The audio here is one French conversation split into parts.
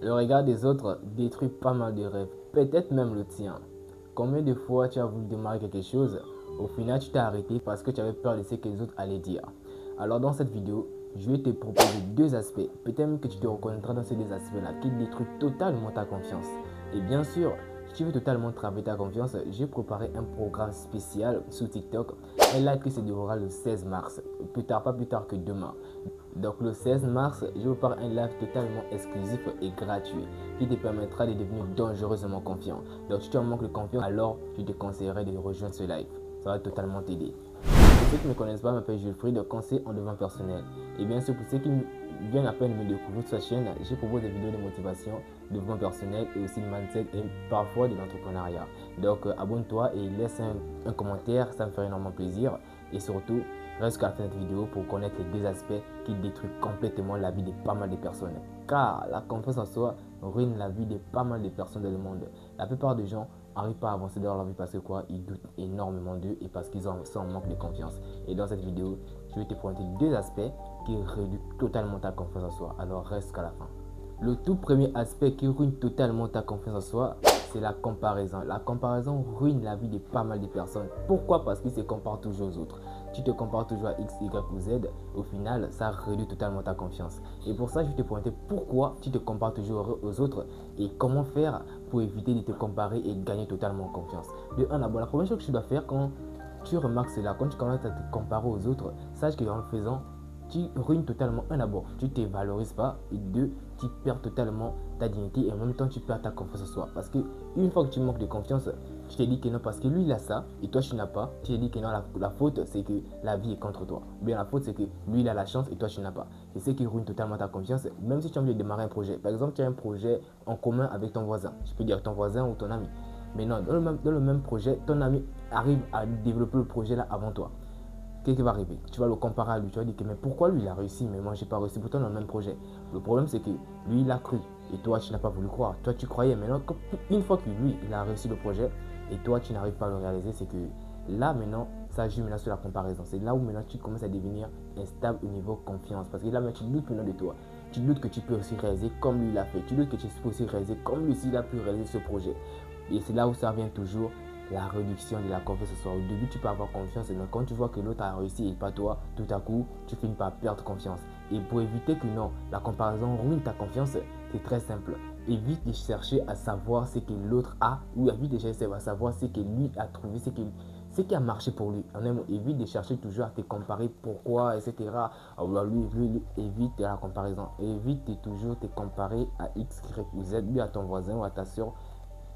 Le regard des autres détruit pas mal de rêves, peut-être même le tien. Combien de fois tu as voulu démarrer quelque chose, au final tu t'es arrêté parce que tu avais peur de ce que les autres allaient dire. Alors dans cette vidéo, je vais te proposer deux aspects, peut-être même que tu te reconnaîtras dans ces deux aspects-là, qui détruisent totalement ta confiance. Et bien sûr, si tu veux totalement travailler ta confiance, j'ai préparé un programme spécial sur TikTok, un live qui se déroulera le 16 mars, pas plus tard que demain. Donc le 16 mars, je vous parle un live totalement exclusif et gratuit qui te permettra de devenir dangereusement confiant. Donc si tu en manques de confiance, alors je te conseillerais de rejoindre ce live. Ça va totalement t'aider. Pour ceux qui ne me connaissent pas, je m'appelle Jules de conseil en développement personnel. Et bien sûr, pour ceux qui viennent à peine de me découvrir sur sa chaîne, je propose des vidéos de motivation, de développement personnel et aussi de mindset et parfois de l'entrepreneuriat. Donc abonne-toi et laisse un commentaire, ça me ferait énormément plaisir. Et surtout, reste jusqu'à la fin de cette vidéo pour connaître les deux aspects qui détruisent complètement la vie de pas mal de personnes. Car la confiance en soi ruine la vie de pas mal de personnes dans le monde. La plupart des gens n'arrivent pas à avancer dans leur vie parce que quoi, ils doutent énormément d'eux et parce qu'ils sont en manque de confiance. Et dans cette vidéo, je vais te présenter deux aspects qui réduisent totalement ta confiance en soi. Alors reste jusqu'à la fin. Le tout premier aspect qui ruine totalement ta confiance en soi, c'est la comparaison. La comparaison ruine la vie de pas mal de personnes. Pourquoi? Parce qu'ils se comparent toujours aux autres. Tu te compares toujours à X, Y ou Z, au final, ça réduit totalement ta confiance. Et pour ça, je vais te présenter pourquoi tu te compares toujours aux autres et comment faire pour éviter de te comparer et gagner totalement en confiance. De un, d'abord, la première chose que tu dois faire quand tu remarques cela, quand tu commences à te comparer aux autres, sache qu'en le faisant, tu ruines totalement un d'abord, tu ne te valorises pas et deux, tu perds totalement ta dignité et en même temps tu perds ta confiance en soi. Parce que une fois que tu manques de confiance, tu te dis que non parce que lui il a ça et toi tu n'as pas, tu te dis que non la faute c'est que la vie est contre toi. Ou bien la faute c'est que lui il a la chance et toi tu n'as pas. C'est ce qui ruine totalement ta confiance même si tu as envie de démarrer un projet. Par exemple tu as un projet en commun avec ton voisin, je peux dire ton voisin ou ton ami. Mais non, dans le même projet, ton ami arrive à développer le projet là avant toi. Qu'est-ce qui va arriver? Tu vas le comparer à lui, tu vas dire que mais pourquoi lui il a réussi, mais moi j'ai pas réussi, pourtant dans le même projet. Le problème c'est que lui il a cru et toi tu n'as pas voulu croire. Toi tu croyais, maintenant une fois que lui il a réussi le projet et toi tu n'arrives pas à le réaliser, c'est que là maintenant ça joue maintenant sur la comparaison. C'est là où maintenant tu commences à devenir instable au niveau confiance parce que là maintenant tu doutes maintenant de toi. Tu doutes que tu peux aussi réaliser comme lui l'a fait. Tu doutes que tu peux aussi réaliser comme lui aussi il a pu réaliser ce projet. Et c'est là où ça vient toujours la réduction de la confiance en soi. Au début, tu peux avoir confiance, mais quand tu vois que l'autre a réussi et pas toi, tout à coup, tu finis par perdre confiance. Et pour éviter que non, la comparaison ruine ta confiance, c'est très simple. Évite de chercher à savoir ce que l'autre a ou évite de chercher à savoir ce que lui a trouvé, ce qui a marché pour lui. En un mot, évite de chercher toujours à te comparer pourquoi, etc. Alors lui, évite la comparaison. Évite de toujours te comparer à X, Y ou Z, lui à ton voisin ou à ta soeur.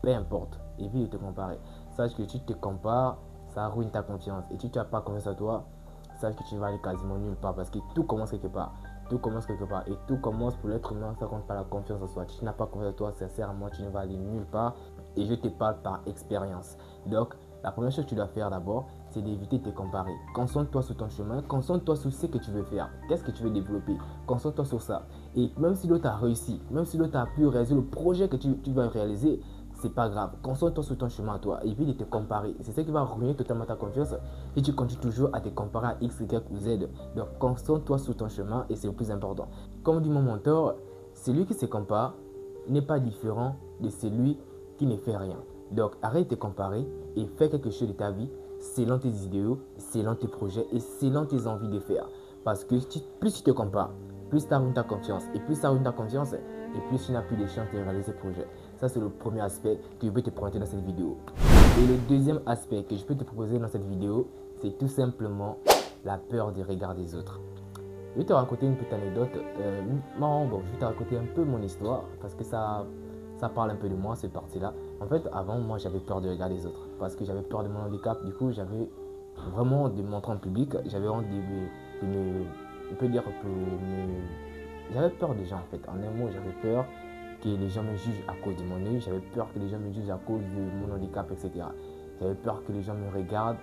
Peu importe, évite de te comparer. Sache que tu te compares, ça ruine ta confiance. Et si tu n'as pas confiance en toi, sache que tu vas aller quasiment nulle part parce que tout commence quelque part. Tout commence quelque part et tout commence pour l'être humain, ça compte pas la confiance en soi. Si tu n'as pas confiance en toi, sincèrement, tu ne vas aller nulle part. Et je te parle par expérience. Donc, la première chose que tu dois faire d'abord, c'est d'éviter de te comparer. Concentre-toi sur ton chemin, concentre-toi sur ce que tu veux faire. Qu'est-ce que tu veux développer? Concentre-toi sur ça. Et même si l'autre a réussi, même si l'autre a pu réaliser le projet que tu vas réaliser, c'est pas grave. Concentre-toi sur ton chemin à toi. Évite de te comparer. C'est ce qui va ruiner totalement ta confiance si tu continues toujours à te comparer à X, Y ou Z. Donc, concentre-toi sur ton chemin et c'est le plus important. Comme dit mon mentor, celui qui se compare n'est pas différent de celui qui ne fait rien. Donc, arrête de te comparer et fais quelque chose de ta vie selon tes idéaux, selon tes projets et selon tes envies de faire. Parce que plus tu te compares, plus tu ruines ta confiance. Et plus ça ruine ta confiance, et plus tu n'as plus de chance de réaliser ce projet. Ça, c'est le premier aspect que je peux te présenter dans cette vidéo. Et le deuxième aspect que je peux te proposer dans cette vidéo, c'est tout simplement la peur du regard des autres. Je vais te raconter une petite anecdote. Je vais te raconter un peu mon histoire parce que ça parle un peu de moi, cette partie-là. En fait, avant, moi, j'avais peur du regard des autres parce que j'avais peur de mon handicap. Du coup, j'avais vraiment de me montrer en public. J'avais honte on peut dire j'avais peur des gens en fait. En un mot, j'avais peur que les gens me jugent à cause de mon œil. J'avais peur que les gens me jugent à cause de mon handicap, etc. J'avais peur que les gens me regardent,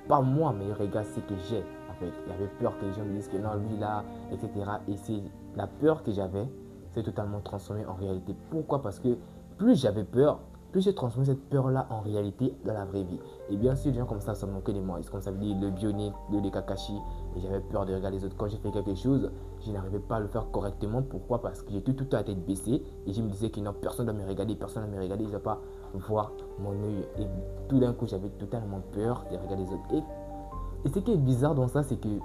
pas moi, mais ils regardent ce que j'ai en fait. J'avais peur que les gens me disent que non, lui là, etc. Et c'est la peur que j'avais, c'est totalement transformé en réalité. Pourquoi? Parce que plus j'avais peur, plus j'ai transformé cette peur-là en réalité dans la vraie vie. Et bien sûr, les gens comme ça se moquaient de moi. Ils commençaient à me dire le Bionic, le Kakashi. Et j'avais peur de regarder les autres. Quand j'ai fait quelque chose, je n'arrivais pas à le faire correctement. Pourquoi? Parce que j'étais tout à la tête baissée. Et je me disais que non, personne ne doit me regarder, personne ne doit me regarder. Je ne dois pas voir mon œil. Et tout d'un coup, j'avais totalement peur de regarder les autres. Et ce qui est bizarre dans ça, c'est que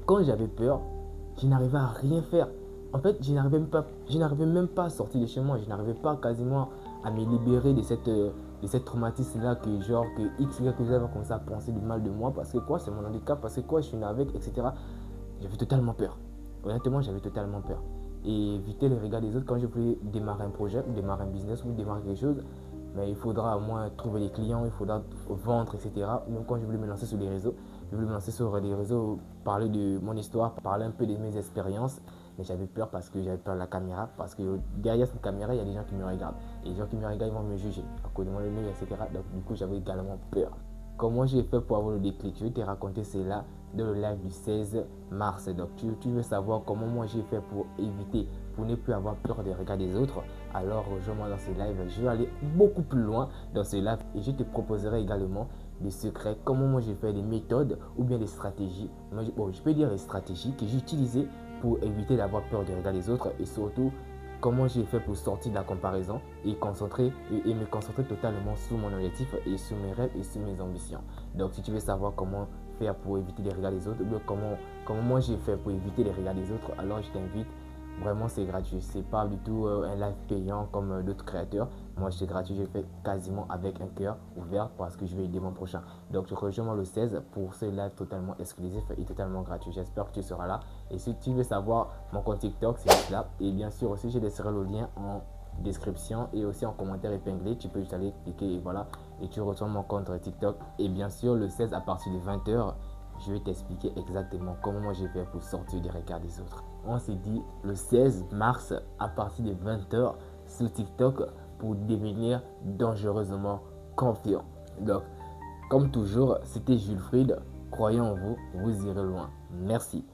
quand j'avais peur, je n'arrivais à rien faire. En fait, je n'arrivais même pas à sortir de chez moi. Je n'arrivais pas quasiment à me libérer de cette traumatisme-là que genre que X, Y, que j'avais commencé à penser du mal de moi parce que quoi, c'est mon handicap, parce que quoi, je suis né avec, etc. J'avais totalement peur. Honnêtement, j'avais totalement peur. Et éviter le regard des autres quand je voulais démarrer un projet, ou démarrer un business, ou démarrer quelque chose, mais il faudra au moins trouver des clients, il faudra vendre, etc. Même quand je voulais me lancer sur les réseaux, je voulais me lancer sur les réseaux, parler de mon histoire, parler un peu de mes expériences. Mais j'avais peur parce que j'avais peur de la caméra, parce que derrière cette caméra, il y a des gens qui me regardent. Et les gens qui me regardent, ils vont me juger à cause de mon œil, etc. Donc du coup, j'avais également peur. Comment j'ai fait pour avoir le déclic? Je vais te raconter cela dans le live du 16 mars. Donc tu veux savoir comment moi j'ai fait pour éviter, pour ne plus avoir peur des regards des autres. Alors rejoins-moi dans ce live. Je vais aller beaucoup plus loin dans ce live et je te proposerai également des secrets, comment moi j'ai fait des méthodes ou bien des stratégies. Bon, je peux dire des stratégies que j'ai utilisées pour éviter d'avoir peur des regards des autres et surtout comment j'ai fait pour sortir de la comparaison et me concentrer totalement sur mon objectif et sur mes rêves et sur mes ambitions. Donc si tu veux savoir comment faire pour éviter les regards des autres, ou comment moi j'ai fait pour éviter les regards des autres, alors je t'invite. Vraiment, c'est gratuit. C'est pas du tout un live payant comme d'autres créateurs. Moi, c'est gratuit. Je fais quasiment avec un cœur ouvert parce que je vais aider mon prochain. Donc, rejoins-moi le 16 pour ce live totalement exclusif et totalement gratuit. J'espère que tu seras là. Et si tu veux savoir mon compte TikTok, c'est juste là. Et bien sûr, aussi, je laisserai le lien en description et aussi en commentaire épinglé. Tu peux juste aller cliquer et voilà. Et tu reçois mon compte TikTok. Et bien sûr, le 16 à partir de 20h, je vais t'expliquer exactement comment moi j'ai fait pour sortir des regards des autres. On s'est dit le 16 mars à partir de 20h sur TikTok pour devenir dangereusement confiant. Donc, comme toujours, c'était Jules Fried. Croyez en vous, vous irez loin. Merci.